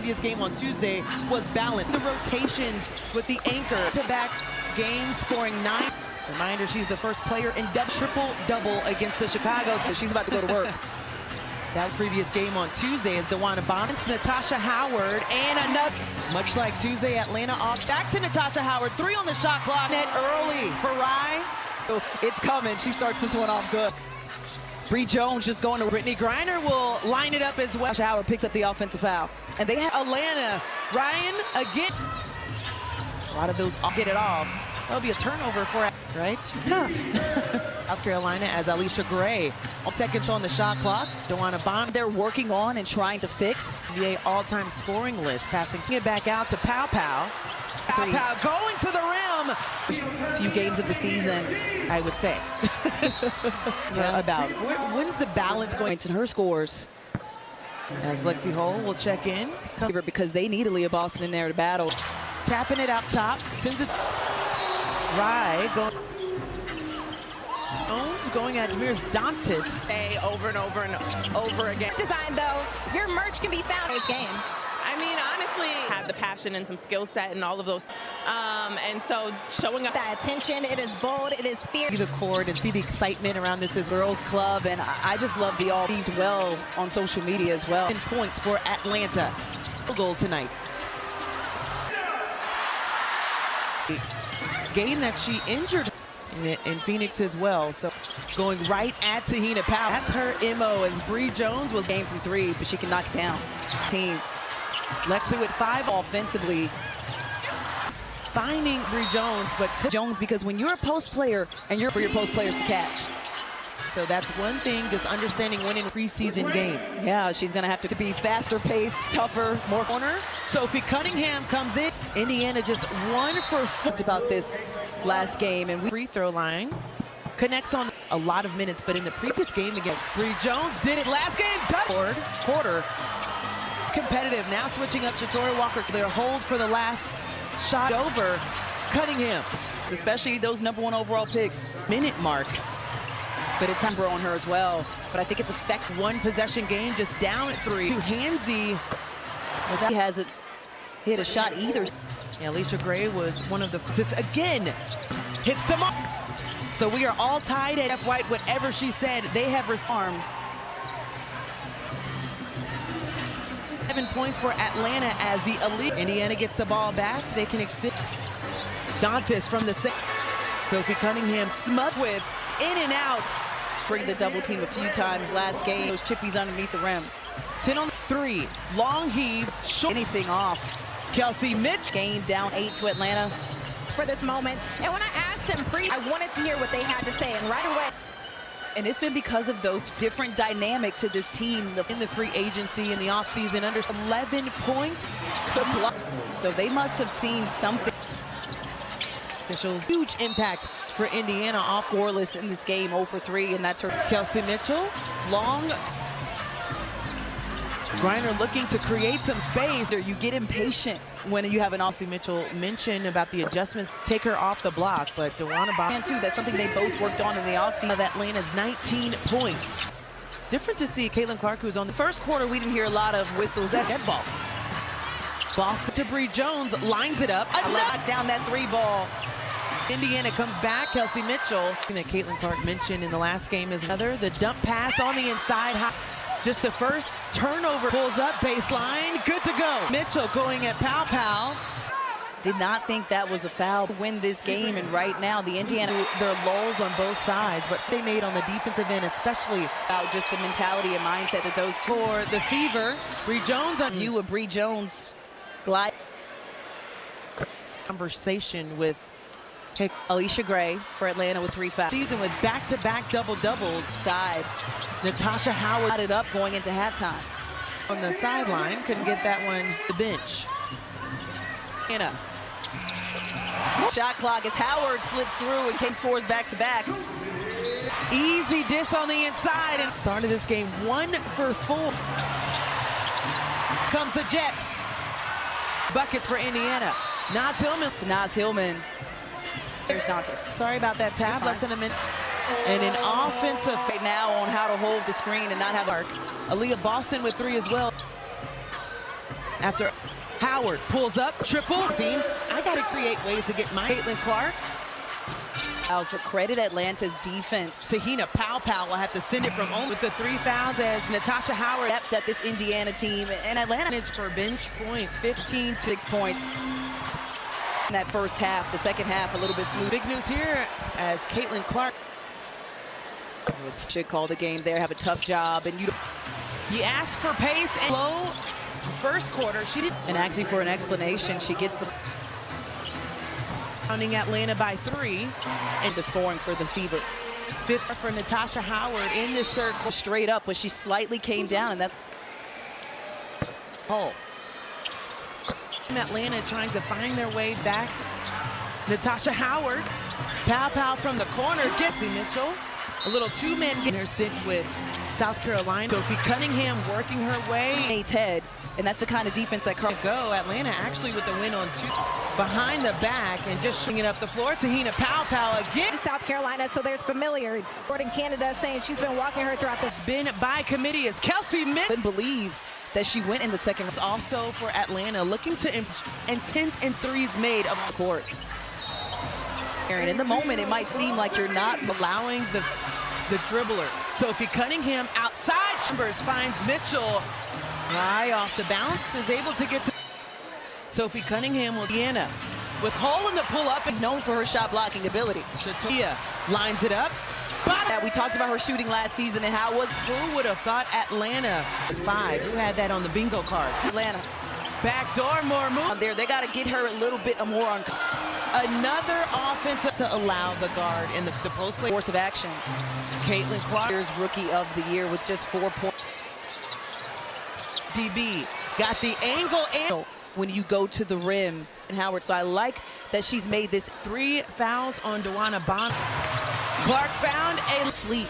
previous game on Tuesday was balanced. The rotations with the anchor to back game, scoring 9. Reminder, she's the first player in triple-double against the Chicago. So she's about to go to work. That previous game on Tuesday is WNBA, Natasha Howard, and another. Much like Tuesday, Atlanta off. Back to Natasha Howard, 3 on the shot clock. Net early for Rye. It's coming. She starts this one off good. Bree Jones just going to Brittany Griner will line it up as well. Natasha Howard picks up the offensive foul. And they have Atlanta. Ryan again. A lot of those get it off. That'll be a turnover for her, right? She's tough. South Carolina as Alicia Gray. 12 seconds on the shot clock. Dewana Bond. They're working on and trying to fix. NBA all-time scoring list. Passing it back out to Pow Pow. Pow Pow going to the rim. A few games of the season, I would say. About when's the balance going? Points in her scores. As Lexi Hull will check in. Because they need Aaliyah Boston in there to battle. Tapping it out top. Sends it. Right. Jones going at Demirs Dantas. Say over and over and over again. Design though, your merch can be found in this game. I mean, honestly, have the passion and some skill set and all of those. And so showing up. That attention, it is bold, it is fierce. See the court and see the excitement around this as girls club, and I just love the all received well on social media as well. 10 points for Atlanta. Goal tonight. Game that she injured in Phoenix as well. So going right at Tahina Powell. That's her MO as Bree Jones was game from 3, but she can knock it down. Team. Lexi with 5 offensively. Finding Bree Jones, but Jones, because when you're a post player and you're for your post players to catch. So that's one thing, just understanding winning a preseason game. Yeah, she's going to have to be faster paced, tougher, more corner. Sophie Cunningham comes in. Indiana just 1 for 4. About this last game, and free throw line connects on a lot of minutes, but in the previous game against Bree Jones did it last game. Quarter competitive. Now switching up Shatori Walker. Their hold for the last shot over Cunningham, especially those #1 overall picks. Minute mark. But it's number on her as well. But I think it's effective. 1 possession game, just down at 3. Hansy. He hasn't hit a shot either. Yeah, Alicia Gray was one of the. This again hits the mark. So we are all tied at F. White. Whatever she said, they have armed. 7 points for Atlanta as the elite. Indiana gets the ball back. They can extend. Dantas from the 6. Sophie Cunningham smug with in and out. Bring the double team a few times last game. Those chippies underneath the rim. 10 on 3. Long heave. Short. Anything off. Kelsey Mitch. Game down 8 to Atlanta. For this moment. And when I asked him I wanted to hear what they had to say, and right away. And it's been because of those different dynamic to this team. In the free agency in the offseason, under 11 points. So they must have seen something. Officials, huge impact for Indiana off scoreless in this game, 0 for 3, and that's her. Kelsey Mitchell, long. Griner looking to create some space. You get impatient when you have an Kelsey Mitchell mentioned about the adjustments, take her off the block, but Dewana Bond too. That's something they both worked on in the offseason. Of Atlanta's 19 points. Different to see Caitlin Clark, who's on the first quarter. We didn't hear a lot of whistles. That's dead ball. Boston to Bree Jones, lines it up. Knock down that 3 ball. Indiana comes back. Kelsey Mitchell. That Caitlin Clark mentioned in the last game is another. The dump pass on the inside. Just the first turnover. Pulls up baseline. Good to go. Mitchell going at Pow Pow. Did not think that was a foul to win this game, and right now the Indiana, their lulls on both sides, but they made on the defensive end, especially about just the mentality and mindset that those for the Fever. Bree Jones on view of Bree Jones glide conversation with Alicia Gray for Atlanta with 3 fouls. Season with back-to-back double-doubles. Side. Natasha Howard got it up going into halftime. On the sideline, couldn't get that one to the bench. Anna. Shot clock as Howard slips through and King scores back-to-back. Easy dish on the inside and started this game 1 for 4. Comes the Jets. Buckets for Indiana. Naz Hillman. To Naz Hillman. There's Dantas. Sorry about that tap, less than a minute. And an offensive right now on how to hold the screen and not have arc. Aaliyah Boston with 3 as well. After Howard pulls up, triple team. I got to create ways to get my Caitlin Clark. But credit Atlanta's defense. Tahina Powell will have to send it from home with the 3 fouls as Natasha Howard. Depth that this Indiana team and Atlanta. For bench points, 15 to 6 points in that first half. The second half a little bit smooth. Big news here as Caitlin Clark should call the game there, have a tough job, and you asked for pace and low first quarter. She didn't. And asking for an explanation, she gets the pounding Atlanta by 3 and the scoring for the Fever. 5th for Natasha Howard in this third quarter. Straight up, but she slightly came down, and that's Fulll. Atlanta trying to find their way back. Natasha Howard, Powell from the corner, gets Mitchell. A little 2-man in her stint with South Carolina. Sophie Cunningham working her way. Nate's head, and that's the kind of defense that go. Atlanta actually with the win on 2 behind the back and just shooting it up the floor. Tahina Powell again. South Carolina, so there's familiar. Jordan Canada saying she's been walking her throughout this. Been by committee as Kelsey Mitchell. Couldn't believe that she went in the second. Also for Atlanta, looking to and 10th and 3s made of the court. And in the moment, it might seem like you're not allowing the dribbler. Sophie Cunningham outside chambers finds Mitchell. Right off the bounce is able to get to Sophie Cunningham with Indiana. With Hull in the pull-up. Is known for her shot blocking ability. Shatia lines it up. That we talked about her shooting last season and how it was. Who would have thought Atlanta 5? Who had that on the bingo card? Atlanta. Backdoor, more move. There, they got to get her a little bit more on. Another offensive to allow the guard in the post play. Course of action. Caitlin Clark. Here's rookie of the year with just 4 points. DB got the angle and when you go to the rim. And Howard, so I like that she's made this 3 fouls on Dewana Bond. Clark found a sleep.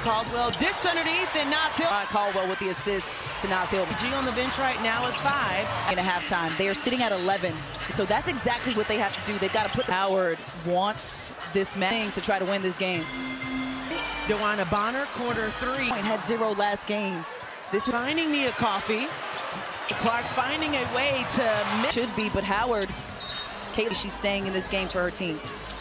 Caldwell dish underneath and Nas Hill. Caldwell with the assist to Nas Hill. G on the bench right now at 5. In a halftime. They are sitting at 11. So that's exactly what they have to do. They've got to put Howard wants this match to try to win this game. Dewana Bonner, quarter 3. Had 0 last game. This is finding Nia Coffey. Clark finding a way to miss. Should be, but Howard, Kaylee, she's staying in this game for her team.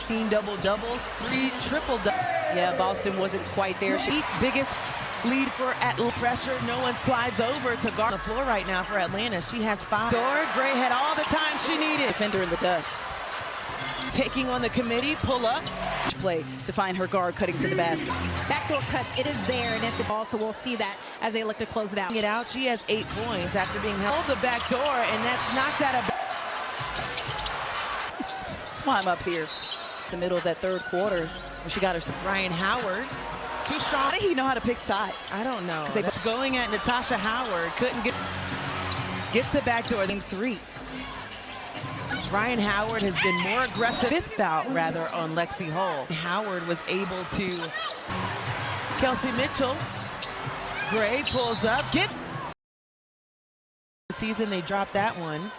15 double-doubles, 3 triple-doubles. Yeah, Boston wasn't quite there. She biggest lead for Atlanta. Pressure, no one slides over to guard the floor right now for Atlanta. She has 5. Gray had all the time she needed. Defender in the dust. Taking on the committee, pull up. Play to find her guard cutting to the basket. Backdoor cuts, it is there and at the ball, so we'll see that as they look to close it out. She has 8 points after being held the back door, and that's knocked out of. That's why I'm up here. The middle of that third quarter, where she got her. Ryan Howard, too strong. How did he know how to pick sides? I don't know. That's going at Natasha Howard, couldn't get. Gets the back door. Game 3. Ryan Howard has been more aggressive. 5th foul, rather, on Lexi Hull. Howard was able to. Kelsey Mitchell. Gray pulls up. Season, they dropped that one.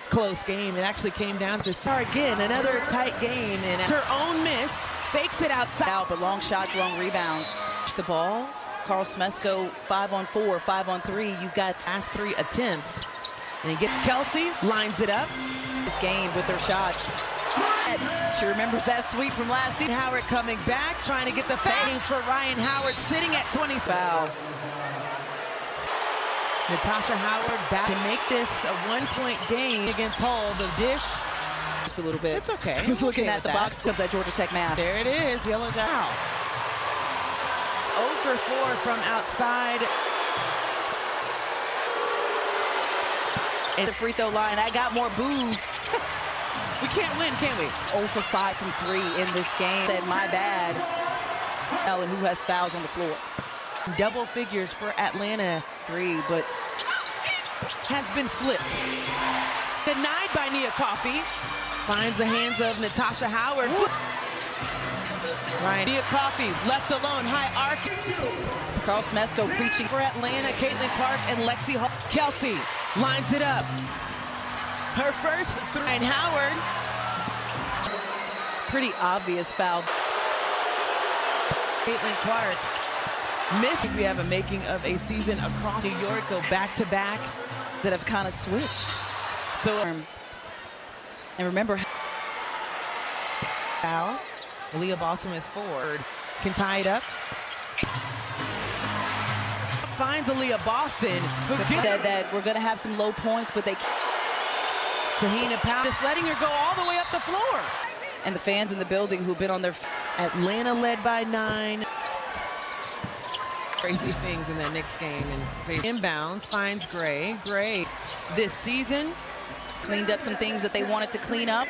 Close game. It actually came down to again, another tight game. And her own miss, fakes it outside. But long shots, long rebounds. The ball. Carl Smesko, 5-on-4, 5-on-3. You've got last 3 attempts. And get Kelsey lines it up. This game with their shots. She remembers that sweep from last season. Howard coming back, trying to get the foul for Ryan Howard, sitting at 20. Foul. Natasha Howard back to make this a 1-point game against Hull. The dish. Just a little bit. It's okay. I was looking at the box comes at Georgia Tech math. There it is, yellow down. 0 for 4 from outside. And the free throw line, I got more boos. We can't win, can we? 0 for 5 from 3 in this game. Said my bad. Ellen, who has fouls on the floor. Double figures for Atlanta 3, but has been flipped. Denied by Nia Coffey. Finds the hands of Natasha Howard. Right. Nia Coffey left alone, high arc. Carl Smesko preaching for Atlanta, Caitlin Clark and Lexi Hull. Kelsey lines it up. Her first 3. And Howard. Pretty obvious foul. Caitlin Clark missed. We have a making of a season across New York, go back-to-back. that have kind of switched. So, and remember, foul. Aaliyah Boston with 4. Can tie it up. Finds Aaliyah Boston, who said that we're going to have some low points, but they Tahina Powell just letting her go all the way up the floor. And the fans in the building who've been on their Atlanta led by 9. Crazy things in that next game. And inbounds finds Gray. Gray this season cleaned up some things that they wanted to clean up.